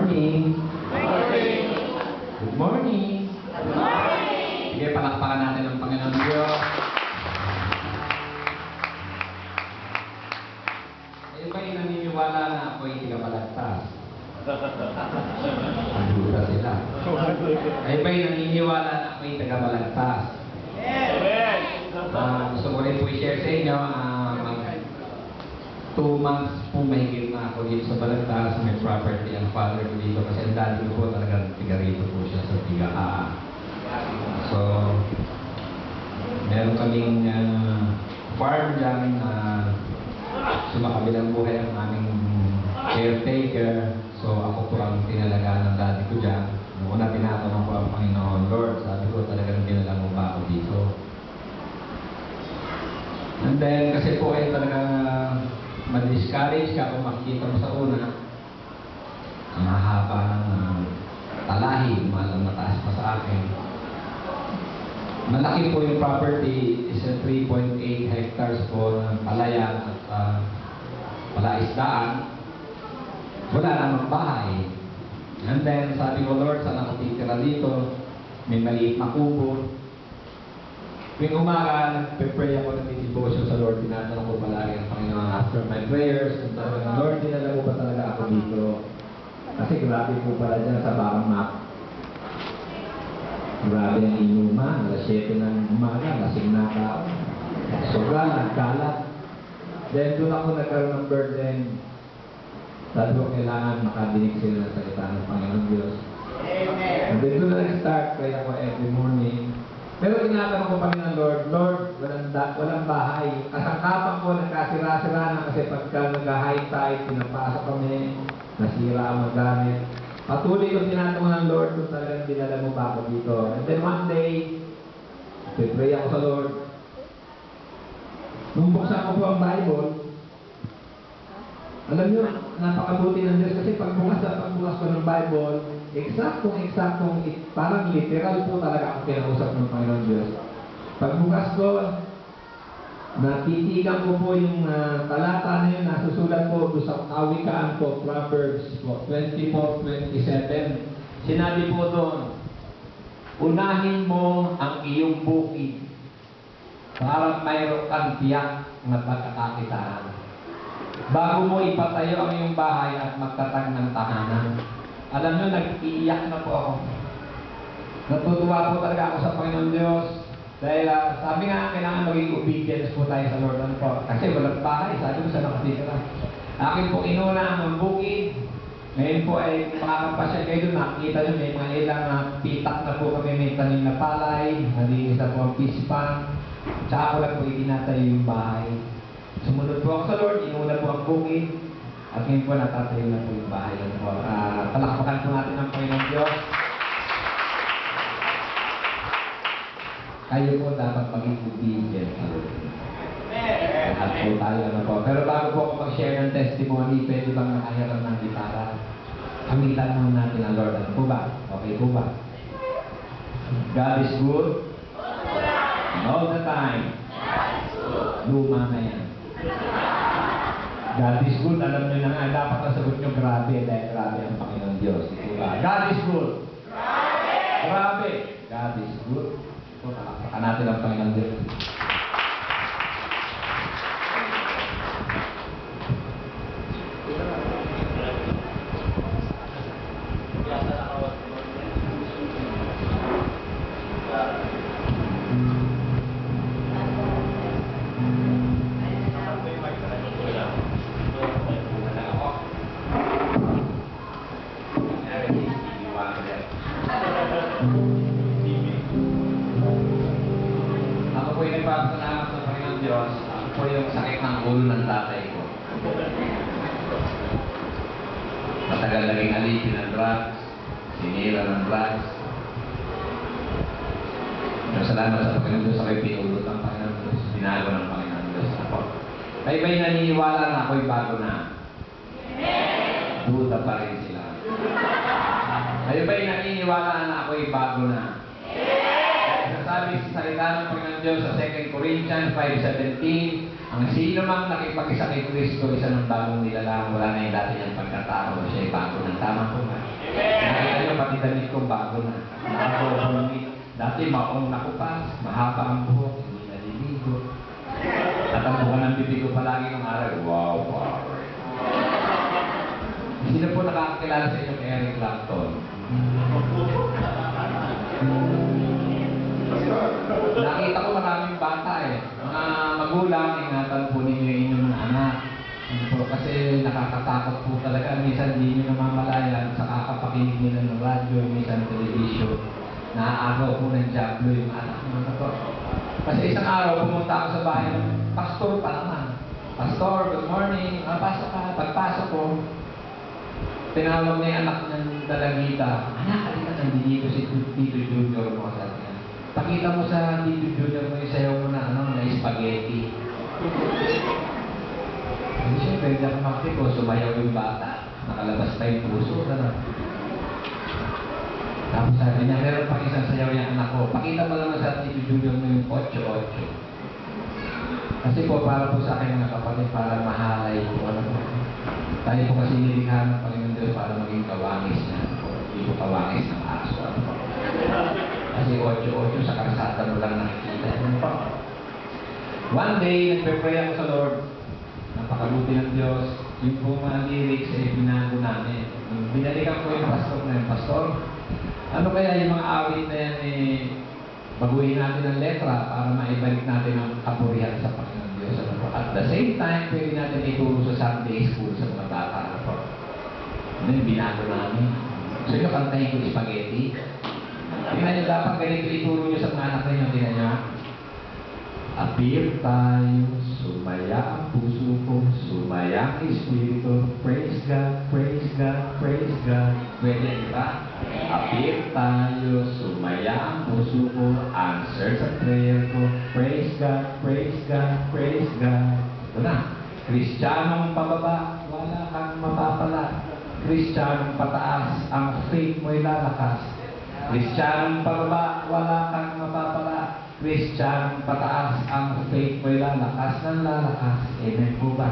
morning. Morning. Good morning. Good morning. Sige, palakpakan natin ang Panginoon Diyos. Kayo ba'y naniniwala na ako'y tigabalagtas? Ang duda sila. Kayo ba'y naniniwala na ako'y tigabalagtas? Amen. Gusto ko rin po i-share sa inyo, 2 months po mahigit na ako dito sa Balagtas. May property ang father ko dito kasi ang daddy ko po talagang tiga rito po siya sa Tiga-A. So, meron kaming farm dyan na sumakabilang buhay ang aming caretaker. So, ako po ang tinalagaan ng daddy ko dyan. Noong una, tinatanong ko ang Panginoon, Lord, sabi ko talagang dinala mo ba ako dito? And then, kasi po ay talagang ma-discourage ka kung makikita mo sa una, ang mahaba ng talahi, malang mataas pa sa akin. Malaki po yung property, is 3.8 hectares po ng palayan at palaisdaan. Wala namang bahay. And then, sabi ko, Lord, saan ako titira dito? May maliit na kubo. Tuwing umaga, nagpe-pray ako ng devotion sa Lord. Tinatanong ko palagi ang Panginoon after my prayers. Kung talagang, Lord, dinala mo ba talaga ako dito? Kasi grabe po pala dyan sa barang map. Grabe ang inuman. Alas 7 ng umaga, lasing na tao. Sobra, nagkalat. Then doon ako nagkaroon ng burden. Sabi ko, kailangan makadinig sila ng salita ng Panginoon Diyos. Amen. And then doon na nag-start, kaya ako every morning. Pero tinatanong ko pa rin ng Lord, walang bahay. Kasangkapan ko, nagkasira-sira na kasi pagka nag-high tide, pinapasok kami, nasira ang mga gamit. Patuloy ko tinatanong ng Lord kung talagang dinala mo ba ako dito. And then one day, pray ako sa Lord. Nung buksan ko po ang Bible, alam nyo, napakabuti ng Diyos kasi pagbukas ko ng Bible, eksaktong, parang literal po talaga ako kinausap ng Panginoon Diyos. Pagbukas ko, natitigan ko po yung talata na yun, nasusulat po doon sa kawikaan po, Proverbs po, 24:27. Sinabi po doon, unahin mo ang iyong bukid para mayroon kang tiyak na pagkakakitaan. Bago mo ipatayo ang iyong bahay at magtatag ng tahanan. Alam nyo, nag-iiyak na po ako. Natutuwa po talaga ako sa Panginoon Diyos. Dahil sabi nga, kailangan maging obedience po tayo sa Lord. Po. Kasi walang bahay, sabi ko sa nakatira. Akin po inuna ang bukid. Ngayon po ay makakapasya kayo doon. Nakikita nyo, may mga ilang pitak na po kami, may tanim na palay. Nalinis na po ang pispan. Tsaka ko lang po itinatayo yung bahay. Sumunod po ako sa Lord, inuna po ang bukid. At ngayon po natatayo na po yung bahay. Palakpakan po natin ang Panginoon Diyos. Kayo po dapat maging obedient sa Lord. Lahat po tayo po. Pero bago po ako mag-share ng testimony, pwede bang nakahiram ng gitara? Pamitan mo natin ang Lord. Ano po ba? Okay po ba? God is good. And all the time. Luma na yan. God is good. Alam nyo na nga, dapat nasagot nyo grabe dahil grabe ang Panginoon Diyos. God is good. Grabe. God is good. So, nakapaka natin ang Panginoon Diyos. Ako po yung nagpapasalamat sa Panginoon Diyos. Ako po yung sakit ng ulo ng tatay ko. Matagal naging alipin ng drugs, sinira ng drugs. Salamat sa Panginoon Diyos sa kayo pinulot ng Panginoon Diyos. Binago ng Panginoon Diyos ako. Kayo ba'y naniniwala na ako'y bago na? Buta pa rin sila. Kayo ba'y naniniwala na ako'y bago na? Sabi sa salita ng Panginoon Diyos sa 2 Corinthians 5:17, ang sino mang nakipag-isa kay Kristo, isa ng bagong nilalang, wala na yung dati niyang pagkatao, siya ay bago ng tama po nga. pati damit ko bago na. Nakapopong dati maong nakupas, mahaba ang buhok, hindi naliligo. At ang buka ng bibig ko palagi ng araw, wow, power. Sino po nakakakilala sa inyong Eric Clapton? Nakita ko maraming bata eh. Mga magulang, ingatan po ninyo yung inyong anak. Kasi nakakatakot po talaga. Minsan hindi nyo namamalayan sa kakapakinig nila ng radyo, minsan television. Naaagaw po ng Diablo yung anak mo. Kasi isang araw pumunta ako sa bahay ng pastor pa naman. Pastor, good morning. Pasok ka. Pagpasok ko, tinawag na yung anak ng dalagita. Anak, halika nandito si Tito Junior mo. Sabi niya. Pakita mo sa Tito Junior mo yung sayaw mo na, na spaghetti. Hindi siya pwede ako makti ko. Sumayaw yung bata. Nakalabas pa yung puso. Tapos sabi niya, meron pang isang sayaw yung anak ko. Pakita mo naman sa Tito Junior mo yung 8-8. Kasi po, para po sa akin mga kapatid, para mahalay po. Tayo po kasi nilikha ng Panginoon Diyos para maging kawangis niya. Hindi po kawangis ng aso. Kasi 8-8 sa karsada mo lang nakikita. One day, nagpe-pray ako sa Lord. Napakabuti ng Diyos. Yung po mga lyrics ay binago namin. Binalikan ko yung pastor na yung pastor. Ano kaya yung mga awit na yan baguhin natin ang letra para maibalik natin ang kapurihan sa Panginoon Diyos. At the same time, pwede natin ituro sa Sunday school sa mga bata. Ano yung binago namin? So yung kantahin ko spaghetti. Tingnan nyo, dapat ganito ituro nyo sa mga anak ninyo. Tingnan nyo. Appear tayo, sumaya ang puso ko, sumaya ang espiritu. Praise God, praise God, praise God. Pwede, di ba? Appear tayo, sumaya ang puso ko, answer sa prayer ko. Praise God, praise God, praise God. Ito na. Kristiyanong pababa, wala kang mapapala. Kristiyanong pataas, ang faith mo'y lalakas. Kristiyanong pababa, wala kang mapapala. Kristiyanong pataas, ang faith mo'y lalakas ng lalakas. Amen po ba?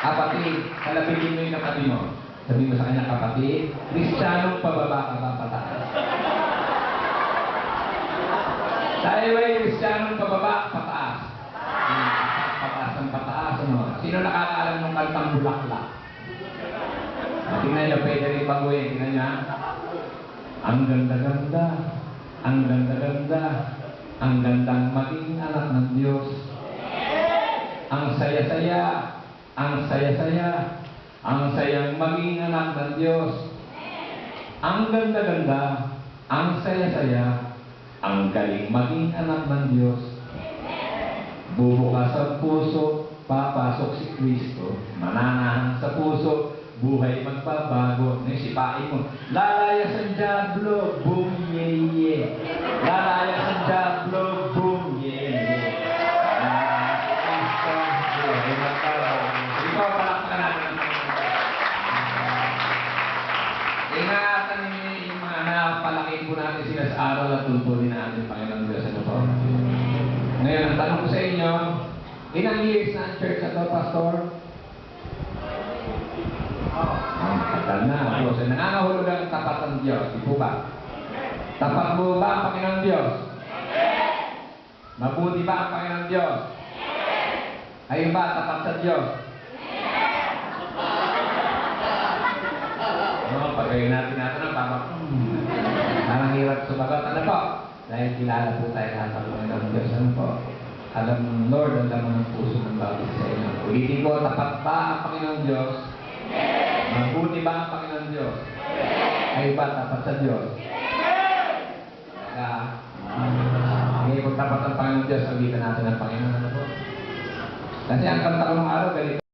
Kapatid, kalapitin mo yung kapatid mo. Sabi mo sa kanya, kapatid, Kristiyanong pababa ka ba pataas? Tayo ay Kristiyanong pababa, pataas. Pataas ng pataas, ano? Sino nakakaalam ng kantang bulaklak? Tingnan nyo, pwede rin baguhin. Tingnan nyo, ang ganda-ganda, ang ganda-ganda, ang gandang maging anak ng Diyos. Ang saya-saya, ang saya-saya, ang sayang maging anak ng Diyos. Ang ganda-ganda, ang saya-saya, ang galing maging anak ng Diyos. Bubukas ang puso, papasok si Kristo. Mananahan sa puso, buhay magbabago. Sipain mo. Lalaya sa Diablo, boom, yeah, yeah. Lalaya sa Diablo, boom, yeah, yeah. Buhay magbabago. Ikaw, palakpakan natin. Ingatan ninyo yung mga napalakin po natin sila sa araw at tulpunin natin, Panginoon Diyos. Ano po? Ngayon, ang tanong ko sa inyo, ilang years na ang church na to, Pastor? Tagal na. So, nangangahulog ang tapat ng Diyos. Di po ba? Tapat mo ba ang Panginoon Diyos? Mabuti ba ang Panginoon Diyos? Kayo ba tapat sa Diyos? Pagkain natin ang tapat. Parang hirap sumagot. Ano po? Dahil kilala po tayo lahat ng Panginoon Diyos. Ano po? Alam ng Lord, ang laman ng puso ng bawat sa inyo. Ulitin ko, tapat ba ang Panginoon Diyos? Mabuti ba ang Panginoon Diyos? Kayo ba tapat sa Diyos? Hindi kung tapat ang Panginoon Diyos, sabihin natin ang Panginoon. Ano po? Kasi ang kanta ko ng araw, ganito.